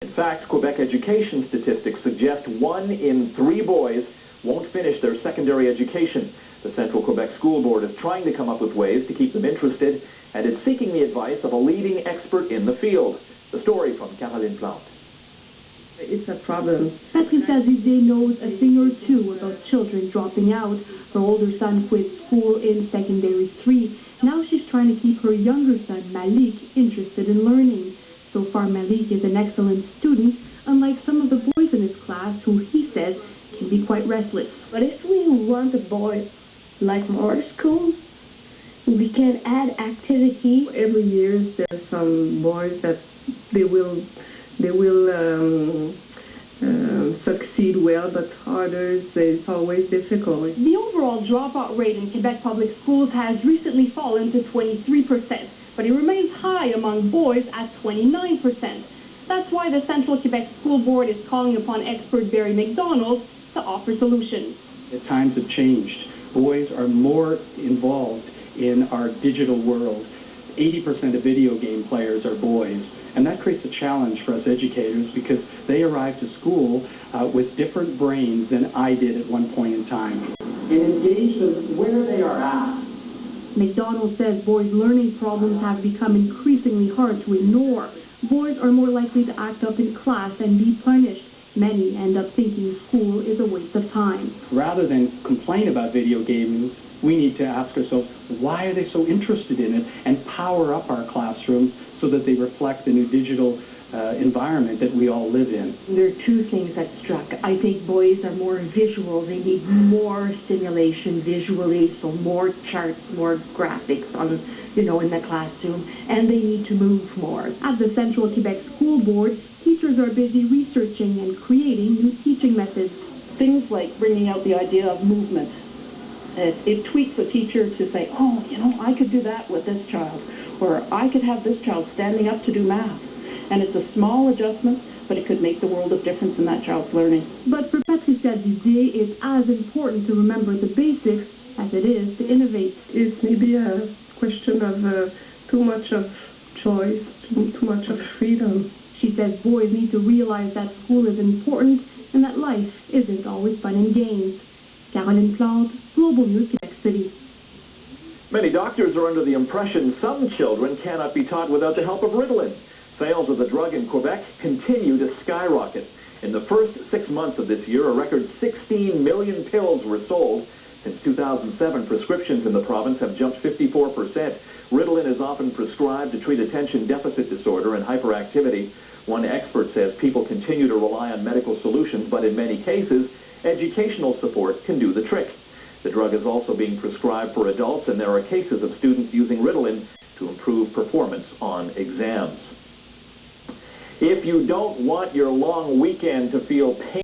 In fact, Quebec education statistics suggest 1 in 3 boys won't finish their secondary education. The Central Quebec School Board is trying to come up with ways to keep them interested, and is seeking the advice of a leading expert in the field. The story from Caroline Plante. It's a problem. Patricia Zizé knows a thing or two about children dropping out. Her older son quit school in secondary 3. Now she's trying to keep her younger son, Malik, interested in learning. So far, Malik is an excellent student, unlike some of the boys in his class who, he says, can be quite restless. But if we want a boy like more school, we can add activity. Every year there's some boys that they will succeed well, but others it's always difficult. The overall dropout rate in Quebec public schools has recently fallen to 23%, but it remains high among boys at 29%. That's why the Central Quebec School Board is calling upon expert Barry McDonald to offer solutions. The times have changed. Boys are more involved in our digital world. 80% of video game players are boys, and that creates a challenge for us educators because they arrive to school with different brains than I did at one point in time. And engage them where they are at. McDonald says boys' learning problems have become increasingly hard to ignore. Boys are more likely to act up in class and be punished. Many end up thinking school is a waste of time. Rather than complain about video gaming, we need to ask ourselves, why are they so interested in it, and power up our classrooms so that they reflect the new digital environment that we all live in. There are two things that struck. I think boys are more visual. They need more stimulation visually, so more charts, more graphics on, in the classroom, and they need to move more. At the Central Quebec School Board, teachers are busy researching and creating new teaching methods. Things like bringing out the idea of movement. It tweaks a teacher to say, oh, I could do that with this child, or I could have this child standing up to do math. And it's a small adjustment, but it could make the world of difference in that child's learning. But for Patricia Zizé, it's as important to remember the basics as it is to innovate. It's maybe a question of too much of choice, too much of freedom. She says boys need to realize that school is important and that life isn't always fun and games. Caroline Plante, Global News, Quebec City. Many doctors are under the impression some children cannot be taught without the help of Ritalin. Sales of the drug in Quebec continue to skyrocket. In the first 6 months of this year, a record 16 million pills were sold. Since 2007, prescriptions in the province have jumped 54%. Ritalin is often prescribed to treat attention deficit disorder and hyperactivity. One expert says people continue to rely on medical solutions, but in many cases, educational support can do the trick. The drug is also being prescribed for adults, and there are cases of students using Ritalin to improve performance on exams. If you don't want your long weekend to feel painful,